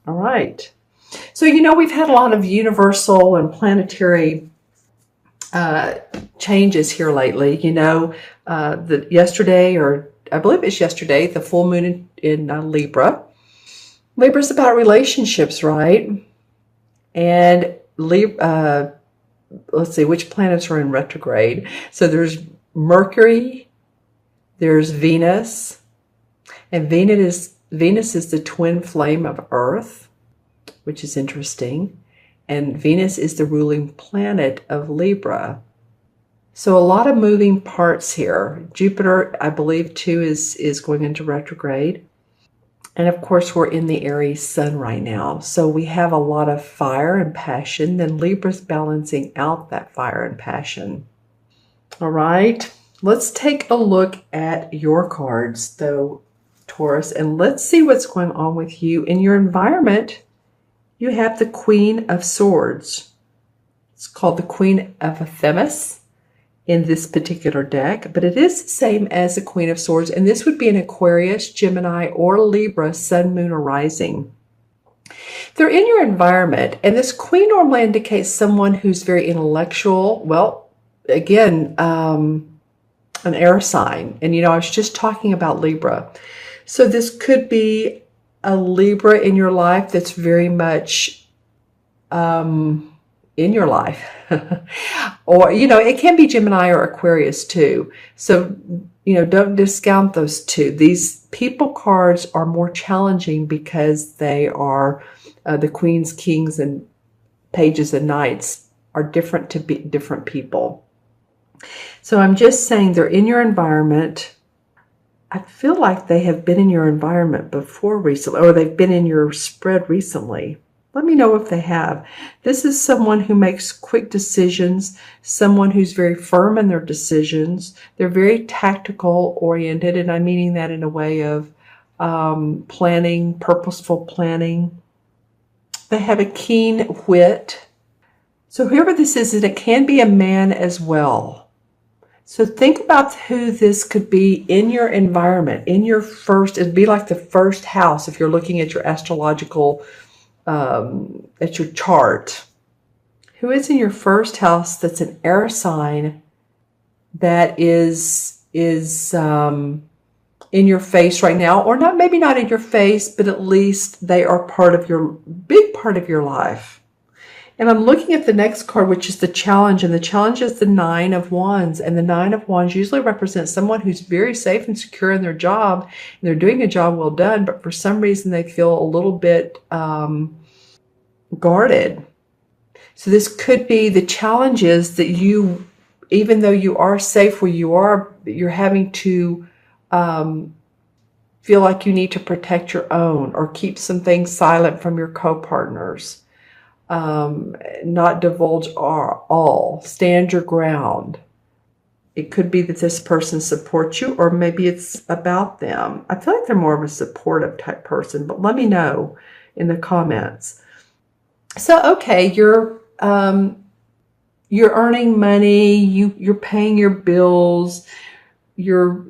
All right. So, we've had a lot of universal and planetary changes here lately. Yesterday, or I believe it's yesterday, the full moon in Libra. Libra's about relationships, right? And let's see, which planets are in retrograde. So there's Mercury, there's Venus, and Venus is the twin flame of Earth, which is interesting. And Venus is the ruling planet of Libra. So a lot of moving parts here. Jupiter, I believe, too, is going into retrograde. And of course, we're in the Aries sun right now. So we have a lot of fire and passion. Then Libra's balancing out that fire and passion. All right. Let's take a look at your cards, though, Taurus, and let's see what's going on with you in your environment. You have the Queen of Swords. It's called the Queen of Themis in this particular deck, but it is the same as the Queen of Swords, and this would be an Aquarius, Gemini, or Libra, Sun, Moon, or Rising. They're in your environment, and this Queen normally indicates someone who's very intellectual. Well, again, an air sign, and I was just talking about Libra. So this could be a Libra in your life that's very much in your life. Or, it can be Gemini or Aquarius too. So, don't discount those two. These people cards are more challenging because they are the Queens, Kings, and Pages and Knights are different to be different people. So I'm just saying they're in your environment. I feel like they have been in your environment before recently, or they've been in your spread recently. Let me know if they have. This is someone who makes quick decisions, someone who's very firm in their decisions. They're very tactical oriented, and I'm meaning that in a way of planning, purposeful planning. They have a keen wit. So whoever this is, it can be a man as well. So think about who this could be in your environment, it'd be like the first house if you're looking at your astrological, at your chart. Who is in your first house that's an air sign that is in your face right now, or maybe not in your face, but at least they are big part of your life. And I'm looking at the next card, which is the challenge. And the challenge is the Nine of Wands. And the Nine of Wands usually represents someone who's very safe and secure in their job. And they're doing a job well done, but for some reason they feel a little bit guarded. So this could be the challenge is that even though you are safe where you are, you're having to feel like you need to protect your own or keep some things silent from your co-partners. Not divulge all, stand your ground. It could be that this person supports you, or maybe it's about them. I feel like they're more of a supportive type person, but let me know in the comments. So, okay, you're earning money, you're paying your bills, you're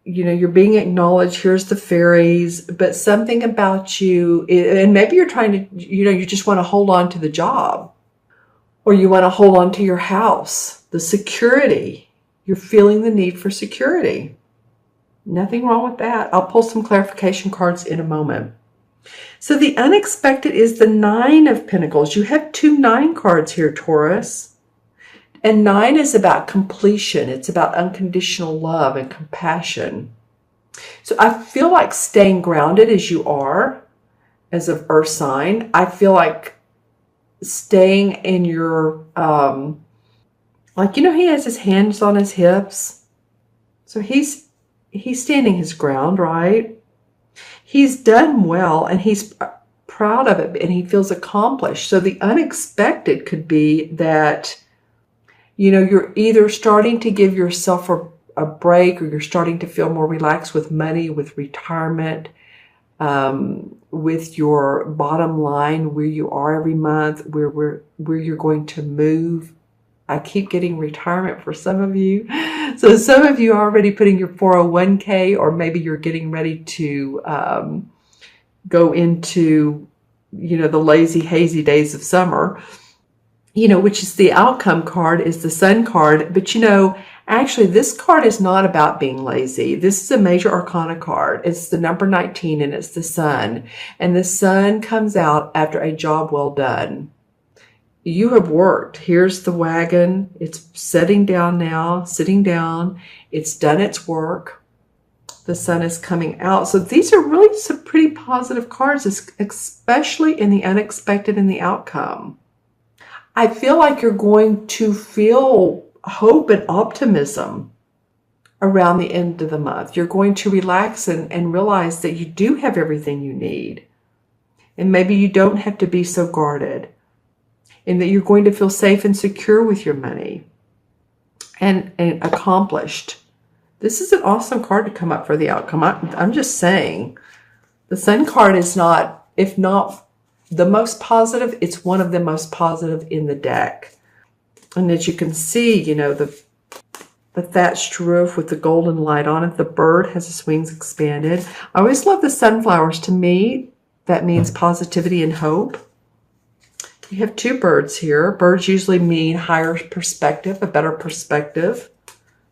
being acknowledged. Here's the fairies, but something about you, and maybe you're trying to, you just want to hold on to the job, or you want to hold on to your house, the security. You're feeling the need for security. Nothing wrong with that. I'll pull some clarification cards in a moment. So the unexpected is the Nine of Pentacles. You have 2 9 cards here, Taurus. And 9 is about completion. It's about unconditional love and compassion. So I feel like staying grounded as you are, as an earth sign. I feel like staying in your, he has his hands on his hips. So he's standing his ground, right? He's done well, and he's proud of it, and he feels accomplished. So the unexpected could be that you're either starting to give yourself a break, or you're starting to feel more relaxed with money, with retirement, with your bottom line, where you are every month, where you're going to move. I keep getting retirement for some of you. So some of you are already putting your 401k, or maybe you're getting ready to go into the lazy, hazy days of summer, which is the outcome card, is the Sun card. But actually this card is not about being lazy. This is a major arcana card. It's the number 19 and it's the Sun. And the Sun comes out after a job well done. You have worked. Here's the wagon. It's sitting down now, sitting down. It's done its work. The Sun is coming out. So these are really some pretty positive cards, especially in the unexpected and the outcome. I feel like you're going to feel hope and optimism around the end of the month. You're going to relax and realize that you do have everything you need. And maybe you don't have to be so guarded. And that you're going to feel safe and secure with your money. And accomplished. This is an awesome card to come up for the outcome. I'm just saying. The Sun card is not, if not the most positive, it's one of the most positive in the deck. And as you can see, the thatched roof with the golden light on it. The bird has its wings expanded. I always love the sunflowers. To me, that means positivity and hope. You have two birds here. Birds usually mean higher perspective, a better perspective,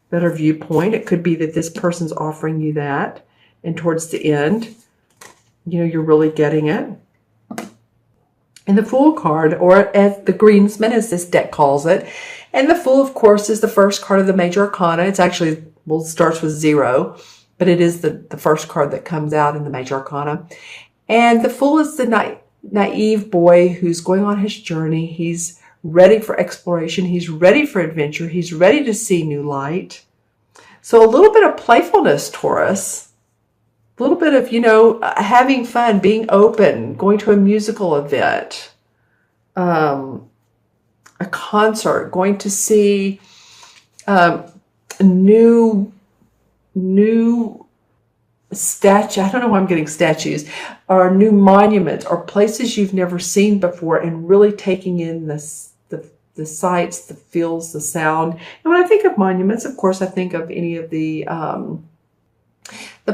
better viewpoint. It could be that this person's offering you that. And towards the end, you're really getting it. And the Fool card, or as the Greensman, as this deck calls it. And the Fool, of course, is the first card of the major arcana. It's actually, it starts with 0, but it is the first card that comes out in the major arcana. And the Fool is the naive boy who's going on his journey. He's ready for exploration. He's ready for adventure. He's ready to see new light. So a little bit of playfulness, Taurus. A little bit of, having fun, being open, going to a musical event, a concert, going to see new statue. I don't know why I'm getting statues, or new monuments, or places you've never seen before, and really taking in the sights, the feels, the sound. And when I think of monuments, of course, I think of any of the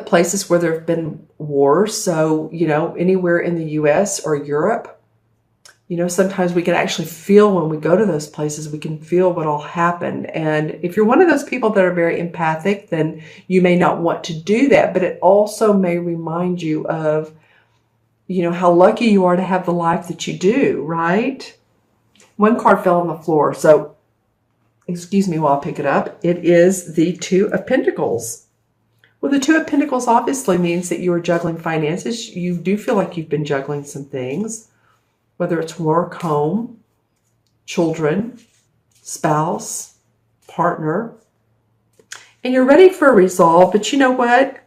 places where there have been wars. So, anywhere in the U.S. or Europe, sometimes we can actually feel when we go to those places, we can feel what all happened. And if you're one of those people that are very empathic, then you may not want to do that. But it also may remind you of, how lucky you are to have the life that you do, right? One card fell on the floor. So, excuse me while I pick it up. It is the Two of Pentacles. Well, the Two of Pentacles obviously means that you are juggling finances. You do feel like you've been juggling some things, whether it's work, home, children, spouse, partner, and you're ready for a resolve. But you know what?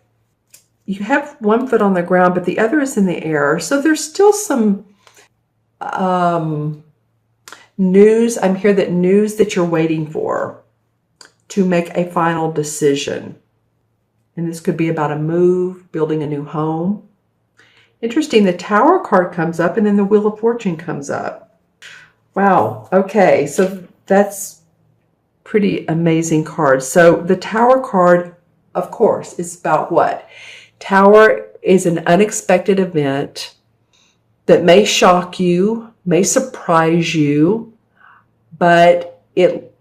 You have one foot on the ground, but the other is in the air. So there's still some news. I'm here that news that you're waiting for to make a final decision. And this could be about a move, building a new home. Interesting, the Tower card comes up and then the Wheel of Fortune comes up. Wow, okay, so that's pretty amazing card. So the Tower card, of course, is about what? Tower is an unexpected event that may shock you, may surprise you, but it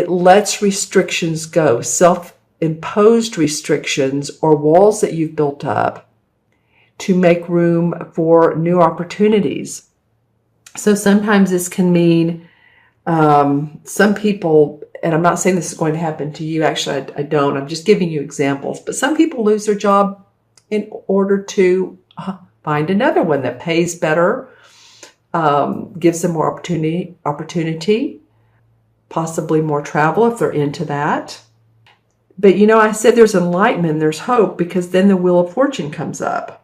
lets restrictions go, self-imposed restrictions or walls that you've built up to make room for new opportunities. So sometimes this can mean some people, and I'm not saying this is going to happen to you, actually I don't, I'm just giving you examples, but some people lose their job in order to find another one that pays better, gives them more opportunity, possibly more travel if they're into that. But I said there's enlightenment, there's hope, because then the Wheel of Fortune comes up.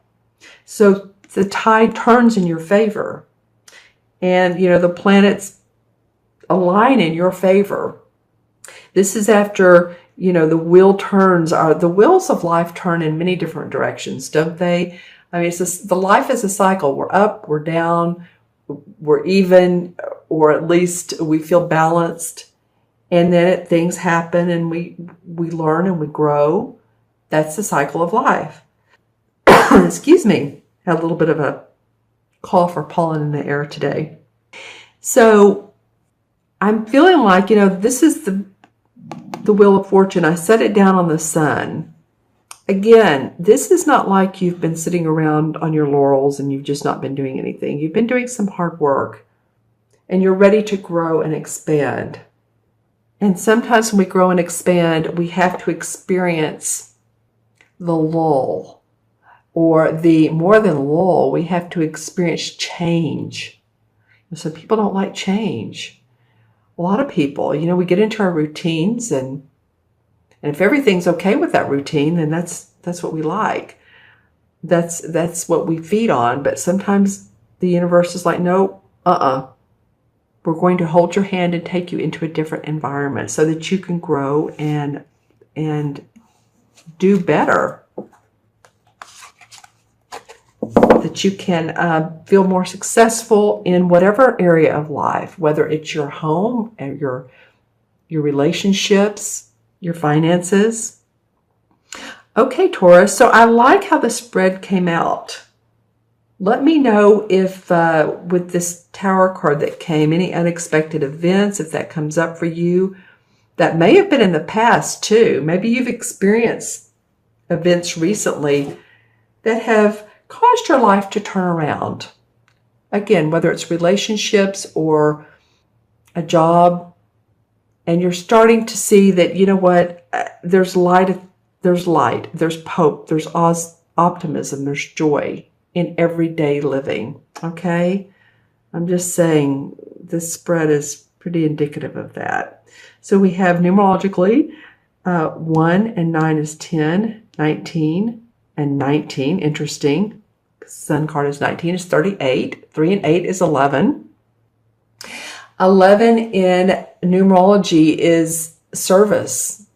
So the tide turns in your favor. And, the planets align in your favor. This is after, the wheel turns. The wheels of life turn in many different directions, don't they? I mean, the life is a cycle. We're up, we're down, we're even, or at least we feel balanced. And then things happen and we learn and we grow. That's the cycle of life. Excuse me. Had a little bit of a cough or pollen in the air today. So I'm feeling like, this is the Wheel of Fortune. I set it down on the sun. Again, this is not like you've been sitting around on your laurels and you've just not been doing anything. You've been doing some hard work and you're ready to grow and expand. And sometimes when we grow and expand, we have to experience the lull, or the more than lull, we have to experience change. So people don't like change. A lot of people, we get into our routines, and if everything's okay with that routine, then that's what we like. That's what we feed on. But sometimes the universe is like, no, we're going to hold your hand and take you into a different environment so that you can grow and do better. That you can feel more successful in whatever area of life, whether it's your home and your relationships, your finances. Okay, Taurus, so I like how the spread came out. Let me know if with this Tower card that came, any unexpected events, if that comes up for you. That may have been in the past too. Maybe you've experienced events recently that have caused your life to turn around. Again, whether it's relationships or a job, and you're starting to see that, there's light, there's hope, there's optimism, there's joy in everyday living. Okay? I'm just saying this spread is pretty indicative of that. So we have numerologically 1 and 9 is 10, 19, and 19. Interesting. Sun card is 19, is 38. 3 and 8 is 11. 11 in numerology is service,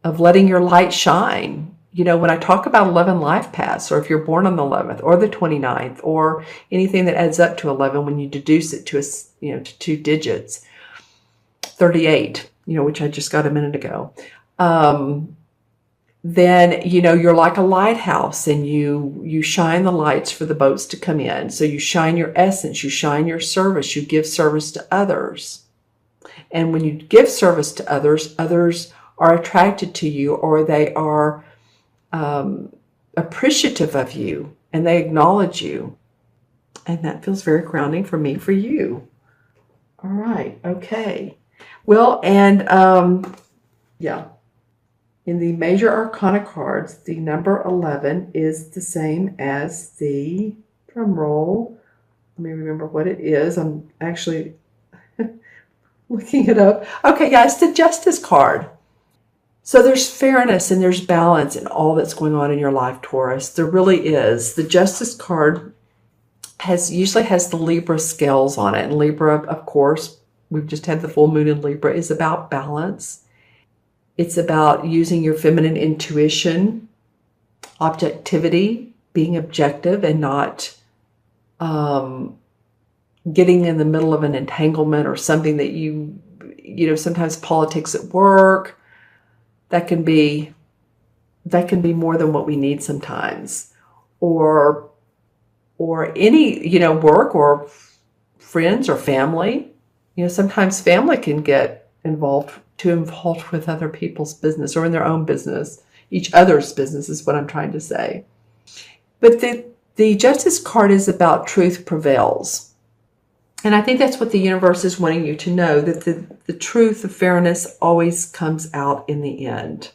of letting your light shine. When I talk about 11 life paths, or if you're born on the 11th or the 29th, or anything that adds up to 11 when you deduce it to to 2 digits, 38, which I just got a minute ago, then, you're like a lighthouse, and you shine the lights for the boats to come in. So you shine your essence, you shine your service, you give service to others. And when you give service to others, others are attracted to you, or they are appreciative of you, and they acknowledge you. And that feels very grounding for me, for you. All right. Okay. Well, and in the major arcana cards, the number 11 is the same as the, drum roll, let me remember what it is. I'm actually looking it up. Okay, guys, the Justice card. So there's fairness and there's balance in all that's going on in your life, Taurus. There really is. The Justice card usually has the Libra scales on it. And Libra, of course, we've just had the full moon in Libra, is about balance. It's about using your feminine intuition, objectivity, being objective, and not getting in the middle of an entanglement or something that sometimes politics at work, that can be more than what we need sometimes, or any, work or friends or family. Sometimes family can get involved with other people's business, or in their own business, each other's business is what I'm trying to say. But the Justice card is about truth prevails. And I think that's what the universe is wanting you to know, that the truth of fairness always comes out in the end.